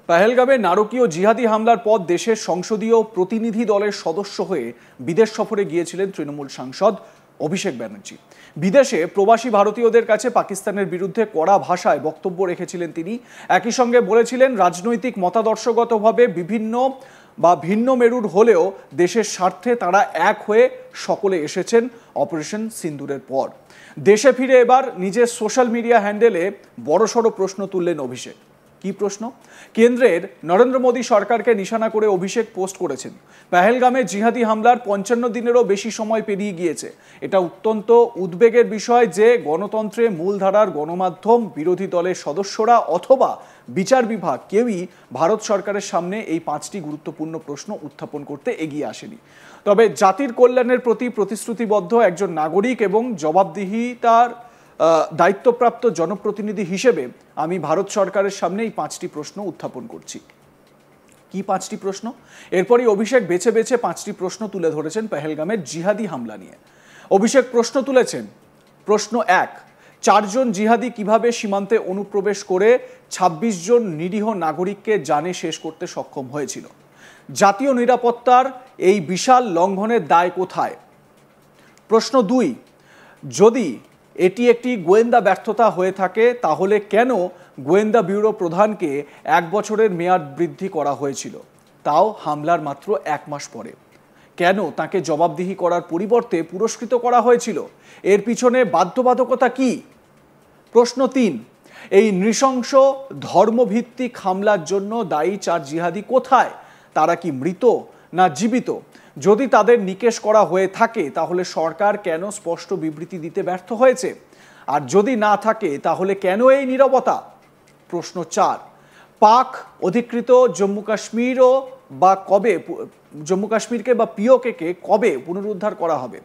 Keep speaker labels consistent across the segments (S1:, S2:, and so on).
S1: পেহেলগামে নারকীয় জিহাদি হামলার পর দেশের সংসদীয় প্রতিনিধি দলের সদস্য হয়ে বিদেশ সফরে গিয়েছিলেন তৃণমূল সাংসদ অভিষেক ব্যানার্জি। বিদেশে প্রবাসী ভারতীয়দের কাছে পাকিস্তানের বিরুদ্ধে কড়া ভাষায় বক্তব্য রেখেছিলেন তিনি। একই সঙ্গে বলেছিলেন, রাজনৈতিক মতাদর্শগতভাবে ভিন্ন মেরুর হলেও দেশের স্বার্থে তারা এক হয়ে সকলে এসেছেন অপারেশন সিন্দুরের পর। দেশে ফিরে এবার নিজের সোশ্যাল মিডিয়া হ্যান্ডেলে বড়সড় প্রশ্ন তুললেন অভিষেক। কি প্রশ্ন? কেন্দ্রের নরেন্দ্র মোদী সরকারকে নিশানা করে অভিষেক পোস্ট করেছেন, পেহেলগামে জিহাদি হামলার 55 দিনেরও বেশি সময় পেরিয়ে গিয়েছে। এটা অত্যন্ত উদ্বেগের বিষয় যে গণতন্ত্রে মূলধারার গণমাধ্যম, বিরোধী দলের সদস্যরা অথবা বিচার বিভাগ কেউই ভারত সরকারের সামনে এই 5টি গুরুত্বপূর্ণ প্রশ্ন উত্থাপন করতে এগিয়ে আসেনি। তবে জাতির কল্যাণের প্রতি প্রতিশ্রুতিবদ্ধ একজন নাগরিক এবং জবাবদিহিতার দায়িত্বপ্রাপ্ত জনপ্রতিনিধি হিসেবে আমি ভারত সরকারের সামনে এই 5টি প্রশ্ন উত্থাপন করছি। কি 5টি প্রশ্ন? এরপরই অভিষেক বেছে বেছে 5টি প্রশ্ন তুলে ধরেছেন পেহেলগামের জিহাদি হামলা নিয়ে। অভিষেক প্রশ্ন তুলেছেন। প্রশ্ন 1, 4 জন জিহাদি কিভাবে সীমান্তে অনুপ্রবেশ করে 26 জন নিরীহ নাগরিককে জানে শেষ করতে সক্ষম হয়েছিল? জাতীয় নিরাপত্তার এই বিশাল লঙ্ঘনের দায় কোথায়? প্রশ্ন 2, যদি এটি একটি গোয়েন্দা ব্যর্থতা হয়ে থাকে তাহলে কেন গোয়েন্দা ব্যুরো প্রধানকে 1 বছরের মেয়াদ বৃদ্ধি করা হয়েছিল, তাও হামলার মাত্র 1 মাস পরে? কেন তাকে জবাবদিহি করার পরিবর্তে পুরস্কৃত করা হয়েছিল? এর পিছনে বাধ্যবাধকতা কি? প্রশ্ন 3, এই নৃশংস ধর্মভিত্তিক হামলার জন্য দায়ী 4 জিহাদি কোথায়? তারা কি মৃত না জীবিত? যদি তাদের নিকেশ করা হয়ে থাকে তাহলে সরকার কেন স্পষ্ট বিবৃতি দিতে ব্যর্থ হয়েছে? আর যদি না থাকে তাহলে কেন এই নীরবতা? প্রশ্ন 4, পাক অধিকৃত জম্মু কাশ্মীরকে বা পিওকেকে কবে পুনরুদ্ধার করা হবে?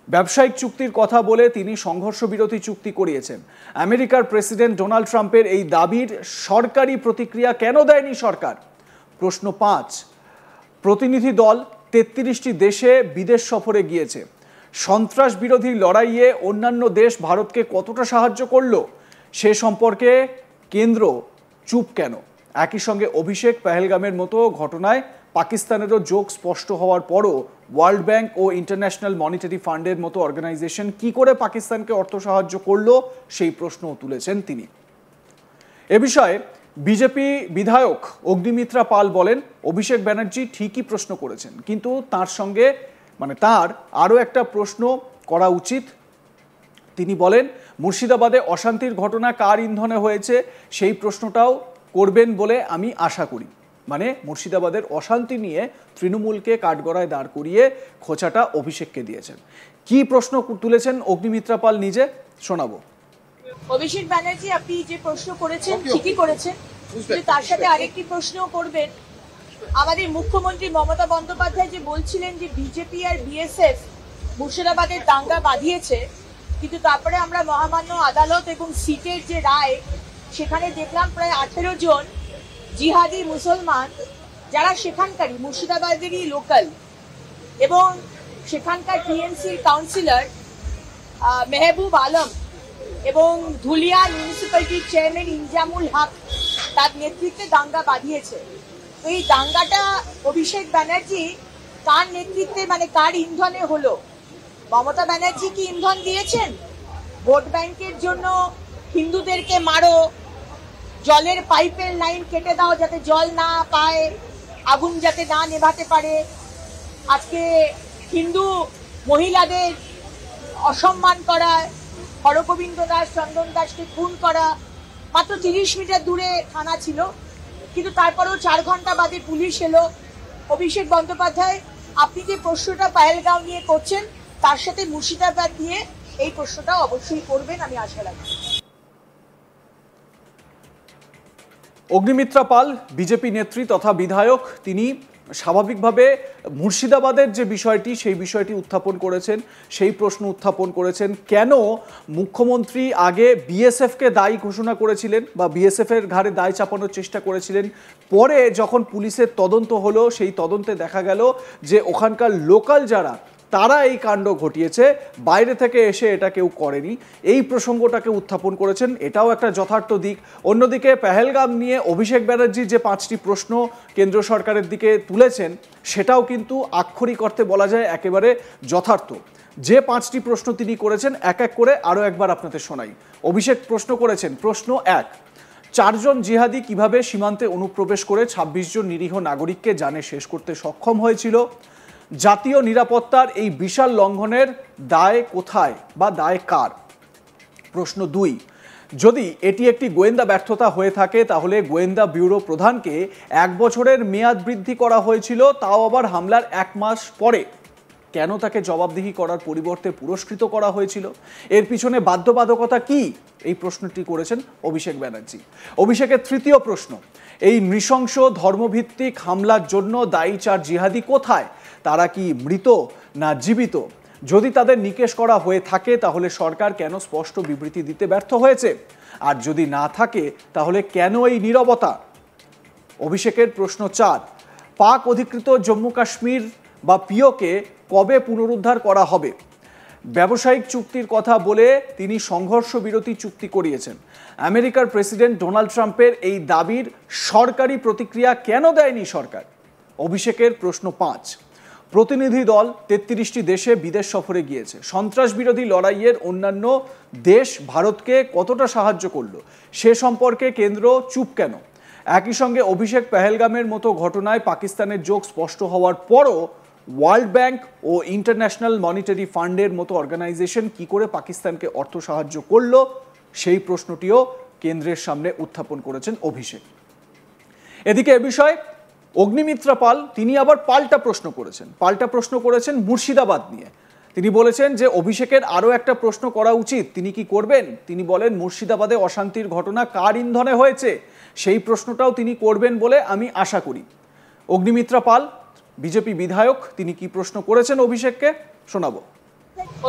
S1: ব্যবসায়িক চুক্তির কথা বলে তিনি সংঘর্ষ বিরতি চুক্তি করিয়েছেন। আমেরিকার প্রেসিডেন্ট ডোনাল্ড ট্রাম্পের এই দাবির সরকারি প্রতিক্রিয়া কেন দেয়নি সরকার? প্রশ্ন 5, প্রতিনিধি দল 33টি দেশে বিদেশ সফরে গিয়েছে। সন্ত্রাস বিরোধী লড়াইয়ে অন্যান্য দেশ ভারতকে কতটা সাহায্য করলো সে সম্পর্কে কেন্দ্র চুপ কেন? একই সঙ্গে অভিষেক পেহেলগামের মতো ঘটনায় পাকিস্তানেরও যোগ স্পষ্ট হওয়ার পরও ওয়ার্ল্ড ব্যাংক ও ইন্টারন্যাশনাল মনিটারি ফান্ডের মতো অর্গানাইজেশন কি করে পাকিস্তানকে অর্থ সাহায্য করলো সেই প্রশ্নও তুলেছেন তিনি। এ বিষয়ে বিজেপি বিধায়ক অগ্নিমিত্রা পাল বলেন, অভিষেক ব্যানার্জি ঠিকই প্রশ্ন করেছেন, কিন্তু তার সঙ্গে তার আরও একটা প্রশ্ন করা উচিত। তিনি বলেন, মুর্শিদাবাদে অশান্তির ঘটনা কার ইন্ধনে হয়েছে সেই প্রশ্নটাও করবেন বলে আমি আশা করি। মুর্শিদাবাদের অশান্তি নিয়ে তৃণমূলকে কাঠগড়ায় দাঁড় করিয়ে খোঁচাটা অভিষেককে দিয়েছেন। কি প্রশ্ন তুলেছেন অগ্নিমিত্রা পাল নিজে শোনাবো।
S2: অভিষেক ব্যানার্জি, আপনি যে প্রশ্ন করেছেন ঠিকই করেছেন, কিন্তু তার সাথে আরেকটি প্রশ্ন করবেন। আমাদের মুখ্যমন্ত্রী মমতা বন্দ্যোপাধ্যায় যে বলছিলেন যে বিজেপি আর বিএসএফ মুর্শিদাবাদের দাঙ্গা বাঁধিয়েছে, কিন্তু তারপরে আমরা মহামান্য আদালত এবং সিটের যে রায়, সেখানে দেখলাম প্রায় 18 জন জিহাদি মুসলমান যারা সেখানকারই মুর্শিদাবাদেরই লোকাল এবং সেখানকার টিএমসির কাউন্সিলর মেহবুব আলম এবং ধুলিয়া মিউনিসিপ্যালিটির চেয়ারম্যান ইনজামুল হক তার নেতৃত্বে দাঙ্গা বাঁধিয়েছে। তো এই দাঙ্গাটা অভিষেক ব্যানার্জি কার নেতৃত্বে কার ইন্ধনে হলো? মমতা ব্যানার্জি কি ইন্ধন দিয়েছেন? ভোট ব্যাংকের জন্য হিন্দুদেরকে মারো, জলের পাইপের লাইন কেটে দাও যাতে জল না পায়, আগুন যাতে না নেভাতে পারে, আজকে হিন্দু মহিলাদের অসম্মান করা, হরগোবিন্দ দাস, চন্দন দাসকে খুন করা, মাত্র 30 মিটার দূরে থানা ছিল, কিন্তু তারপরেও 4 ঘন্টা বাদে পুলিশ এলো। অভিষেক বন্দ্যোপাধ্যায়, আপনি যে প্রশ্নটা পেহেলগাঁও নিয়ে করছেন তার সাথে মুর্শিদাবাদ নিয়ে এই প্রশ্নটা অবশ্যই করবেন, আমি আশা রাখি।
S1: অগ্নিমিত্রা পাল বিজেপি নেত্রী তথা বিধায়ক, তিনি স্বাভাবিকভাবে মুর্শিদাবাদের যে বিষয়টি সেই বিষয়টি উত্থাপন করেছেন, সেই প্রশ্ন উত্থাপন করেছেন। কেন মুখ্যমন্ত্রী আগে বিএসএফকে দায়ী ঘোষণা করেছিলেন বা বিএসএফের ঘাড়ে দায় চাপানোর চেষ্টা করেছিলেন, পরে যখন পুলিশের তদন্ত হলো সেই তদন্তে দেখা গেল যে ওখানকার লোকাল যারা তারা এই কাণ্ড ঘটিয়েছে, বাইরে থেকে এসে এটা কেউ করেনি, এই প্রসঙ্গটাকে উত্থাপন করেছেন। এটাও একটা যথার্থ দিক। অন্যদিকে পেহেলগাম নিয়ে অভিষেক ব্যানার্জি যে 5টি প্রশ্ন কেন্দ্র সরকারের দিকে তুলেছেন, সেটাও কিন্তু আক্ষরিক অর্থে বলা যায় একেবারে যথার্থ। যে 5টি প্রশ্ন তিনি করেছেন এক এক করে আরও একবার আপনাদের শোনাই। অভিষেক প্রশ্ন করেছেন, প্রশ্ন 1, 4 জন জিহাদি কিভাবে সীমান্তে অনুপ্রবেশ করে 26 জন নিরীহ নাগরিককে জানে শেষ করতে সক্ষম হয়েছিল? জাতীয় নিরাপত্তার এই বিশাল লঙ্ঘনের দায় কোথায় বা দায় কার? প্রশ্ন 2, যদি এটি একটি গোয়েন্দা ব্যর্থতা হয়ে থাকে তাহলে গোয়েন্দা ব্যুরো প্রধানকে 1 বছরের মেয়াদ বৃদ্ধি করা হয়েছিল, তাও আবার হামলার 1 মাস পরে। কেন তাকে জবাবদিহি করার পরিবর্তে পুরস্কৃত করা হয়েছিল? এর পিছনে বাধ্যবাধকতা কি? এই প্রশ্নটি করেছেন অভিষেক ব্যানার্জি। অভিষেকের তৃতীয় প্রশ্ন, এই নৃশংস ধর্মভিত্তিক হামলার জন্য দায়ী 4 জিহাদি কোথায়? তারা কি মৃত না জীবিত? যদি তাদের নিকেশ করা হয়ে থাকে তাহলে সরকার কেন স্পষ্ট বিবৃতি দিতে ব্যর্থ হয়েছে? আর যদি না থাকে তাহলে কেন এই নীরবতা? অভিষেকের প্রশ্ন 4, পাক অধিকৃত জম্মু কাশ্মীর বা পিওকে কবে পুনরুদ্ধার করা হবে? ব্যবসায়িক চুক্তির কথা বলে তিনি সংঘর্ষ বিরতি চুক্তি করিয়েছেন। আমেরিকার প্রেসিডেন্ট ডোনাল্ড ট্রাম্পের এই দাবির সরকারি প্রতিক্রিয়া কেন দেয়নি সরকার? অভিষেকের প্রশ্ন 5, প্রতিনিধি দল 33টি দেশে বিদেশ সফরে গিয়েছে। সন্ত্রাস বিরোধী লড়াইয়ের অন্যান্য দেশ ভারতকে কতটা সাহায্য করলো সে সম্পর্কে কেন্দ্র চুপ কেন? একই সঙ্গে অভিষেক পেহেলগামের মতো ঘটনায় পাকিস্তানের যোগ স্পষ্ট হওয়ার পরও ওয়ার্ল্ড ব্যাংক ও ইন্টারন্যাশনাল মনিটারি ফান্ডের মতো অর্গানাইজেশন কি করে পাকিস্তানকে অর্থ সাহায্য করলো, সেই প্রশ্নটিও কেন্দ্রের সামনে উত্থাপন করেছেন অভিষেক। এদিকে এ বিষয়ে অগ্নিমিত্রা পাল তিনি আবার পাল্টা প্রশ্ন করেছেন মুর্শিদাবাদ নিয়ে। তিনি বলেছেন যে অভিষেকের আরও একটা প্রশ্ন করা উচিত, তিনি কি করবেন? তিনি বলেন মুর্শিদাবাদে অশান্তির ঘটনা কার ইন্ধনে হয়েছে, সেই প্রশ্নটাও তিনি করবেন বলে আমি আশা করি। অগ্নিমিত্রা পাল বিজেপি বিধায়ক, তিনি কি প্রশ্ন করেছেন অভিষেককে শোনাবো।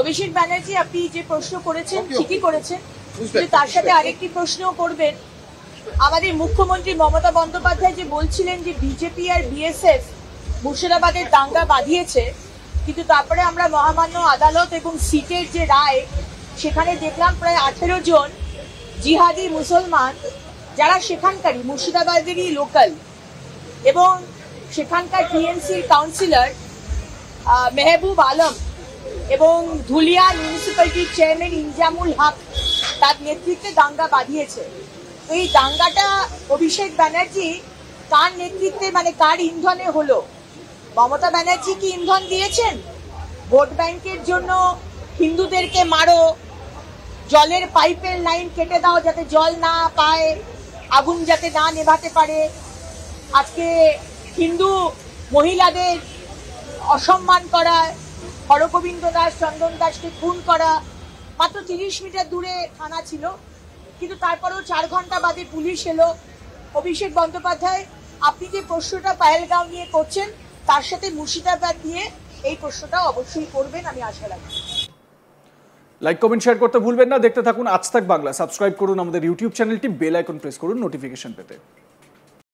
S2: অভিষেক ব্যানার্জি, আপনি যে প্রশ্ন করেছেন ঠিকই করেছেন, কিন্তু তার সাথে আরেকটি প্রশ্ন করবেন। আমাদের মুখ্যমন্ত্রী মমতা বন্দ্যোপাধ্যায় যে বলছিলেন যে বিজেপি আর বিএসএফ মুর্শিদাবাদের দাঙ্গা বাঁধিয়েছে, কিন্তু তারপরে আমরা মহামান্য আদালত এবং সিটের যে রায়, সেখানে দেখলাম প্রায় 18 জন জিহাদি মুসলমান যারা সেখানকারই মুর্শিদাবাদেরই লোকাল এবং সেখানকার টিএমসির কাউন্সিলর মেহবুব আলম এবং ধুলিয়া মিউনিসিপ্যালিটির চেয়ারম্যান ইনজামুল হক তার নেতৃত্বে দাঙ্গা বাঁধিয়েছে। এই দাঙ্গাটা অভিষেক ব্যানার্জি কার নেতৃত্বে, মানে কার ইন্ধনে হলো? মমতা ব্যানার্জি কি ইন্ধন দিয়েছেন? ভোট ব্যাংকের জন্য হিন্দুদেরকে মারো, জলের পাইপের লাইন কেটে দাও যাতে জল না পায়, আগুন যাতে না নেভাতে পারে, আজকে হিন্দু মহিলাদের অসম্মান করা, হরগোবিন্দ দাস চন্দন দাসকে খুন করা, মাত্র 30 মিটার দূরে থানা ছিল, কিন্তু তারপরেও 4 ঘন্টা বাদে পুলিশ এলো। অভিষেক বন্দ্যোপাধ্যায়, আপনি যে প্রশ্নটা পেহেলগাঁও নিয়ে করছেন তার সাথে মুর্শিদাবাদ নিয়ে এই প্রশ্নটা অবশ্যই করবেন, আমি আশা রাখি।
S1: লাইক কমেন্ট শেয়ার করতে ভুলবেন না। দেখতে থাকুন আজ তাক বাংলা। সাবস্ক্রাইব করুন আমাদের ইউটিউব চ্যানেলটি, বেল আইকন প্রেস করুন নোটিফিকেশন পেতে।